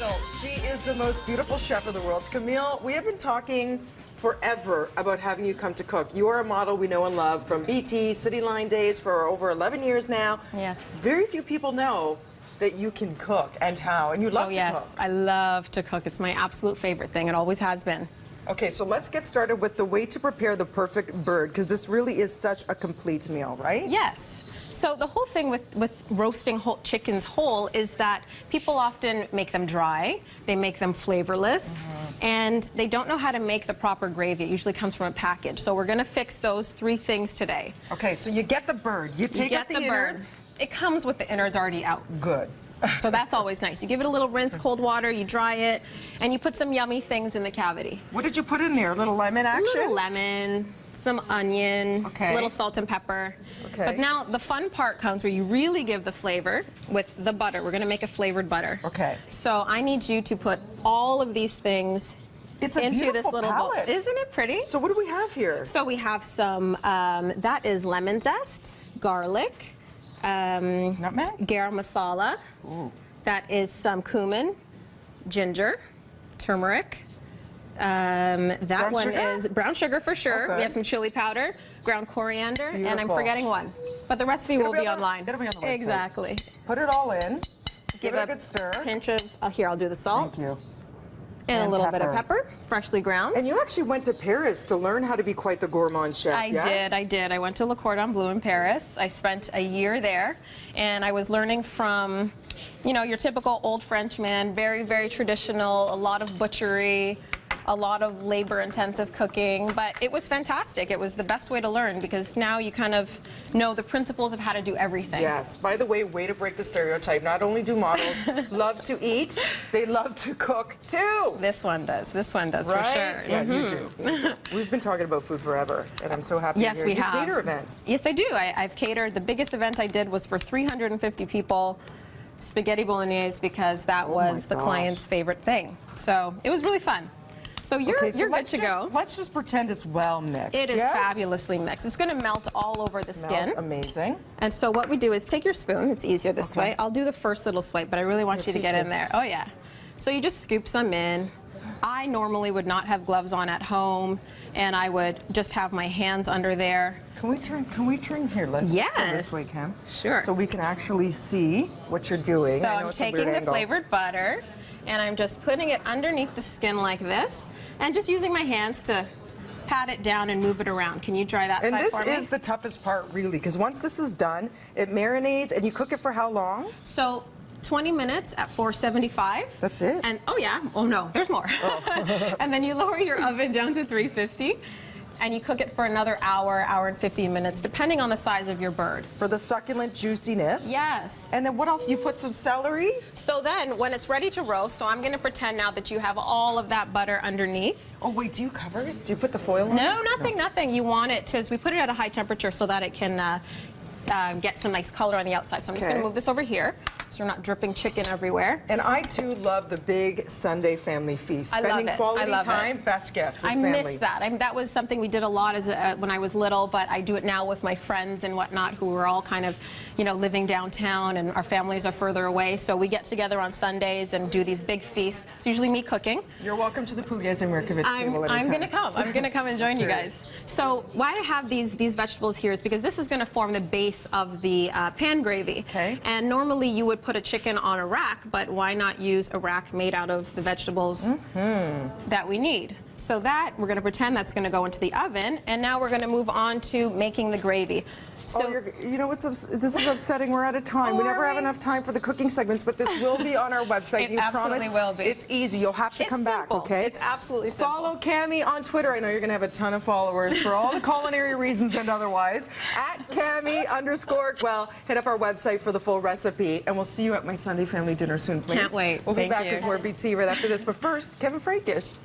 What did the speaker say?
title. She is the most beautiful chef in the world. Camille, we have been talking forever about having you come to cook. You are a model we know and love from BT, City Line days for over 11 years now. Yes. Very few people know that you can cook and how, and you love to cook. Oh, yes. I love to cook. It's my absolute favorite thing. It always has been. Okay, so let's get started with the way to prepare the perfect bird, because this really is such a complete meal, right? Yes. So the whole thing with roasting chickens whole is that people often make them dry, they make them flavorless, and they don't know how to make the proper gravy. It usually comes from a package. So we're going to fix those three things today. Okay, so you get the bird, you take out the innards. It comes with the innards already out. Good. So that's always nice. You give it a little rinse, cold water, you dry it, and you put some yummy things in the cavity. What did you put in there? A little lemon action? A little lemon, some onion, okay, a little salt and pepper. Okay. But now the fun part comes where you really give the flavor with the butter. We're going to make a flavored butter. Okay. So I need you to put all of these things into this little bowl. Isn't it pretty? So what do we have here? So we have some, that is lemon zest, garlic, nutmeg? garam masala. Ooh. That is some cumin, ginger, turmeric. That brown one sugar? is brown sugar for sure. Okay. We have some chili powder, ground coriander, and I'm Beautiful. forgetting one. But the recipe will be online. It'll be on the website. Exactly. Put it all in. Give it a a good stir. pinch of, here, I'll do the salt. Thank you. And a little bit of pepper. pepper, freshly ground. And you actually went to Paris to learn how to be quite the gourmand chef, I did. I went to Le Cordon Bleu in Paris. I spent a year there, and I was learning from, you know, your typical old Frenchman, very, very traditional, a lot of butchery, a lot of labor-intensive cooking, but it was fantastic. It was the best way to learn because now you kind of know the principles of how to do everything. Yes. By the way to break the stereotype. Not only do models love to eat, they love to cook too. This one does. This one does, right? for sure. Yeah, you do. We've been talking about food forever, and I'm so happy Yes, to hear we you have. cater events. Yes, I do. I've catered. The biggest event I did was for 350 people, spaghetti bolognese, because that was the client's favorite thing. So it was really fun. So you're good to go. Let's just pretend it's well mixed. It is fabulously mixed. It's going to melt all over the skin. Amazing. And so what we do is take your spoon. It's easier this way. I'll do the first little swipe, but I really want you to get in there. Oh, yeah. So you just scoop some in. I normally would not have gloves on at home, and I would just have my hands under there. Can we turn here? Let's go this way, Cam. Sure. So we can actually see what you're doing. So I know I'm it's a taking weird the angle. flavored butter, and I'm just putting it underneath the skin like this, and just using my hands to pat it down and move it around. Can you try that side for me? And this is the toughest part, really, because once this is done, it marinates, and you cook it for how long? So 20 minutes at 475. That's it? And oh yeah, oh no, there's more. And then you lower your oven down to 350. And you cook it for another hour, hour and 15 minutes, depending on the size of your bird. For the succulent juiciness. Yes. And then what else? You put some celery? So then, when it's ready to roast, so I'm going to pretend now that you have all of that butter underneath. Oh, wait, do you cover it? Do you put the foil on? No, nothing. You want it to, we put it at a high temperature so that it can get some nice color on the outside. So I'm just going to move this over here so we're not dripping chicken everywhere. And I, too, love the big Sunday family feast. I love Spending it. quality I love time, it. best gift with I family. miss that. That was something we did a lot as when I was little, but I do it now with my friends and whatnot who are all kind of, you know, living downtown, and our families are further away. So we get together on Sundays and do these big feasts. It's usually me cooking. You're welcome to the Pugliese and Mirkovich table I'm going to come. I'm going to come and join you guys. So why I have these vegetables here is because this is going to form the base of the pan gravy. Okay. And normally you would put a chicken on a rack, but why not use a rack made out of the vegetables that we need? So that, we're going to pretend that's going to go into the oven, and now we're going to move on to making the gravy. So, you know what's this is upsetting. We're out of time. We never have enough time for the cooking segments, but this will be on our website. It absolutely will be. It's easy. You'll have to come back, okay? It's absolutely simple. Follow Cammy on Twitter. I know you're going to have a ton of followers for all the culinary reasons and otherwise. At Cammy_. Well, hit up our website for the full recipe, and we'll see you at my Sunday family dinner soon, please. Can't wait. We'll be Thank back you. with more BT right after this. But first, Kevin Frankish.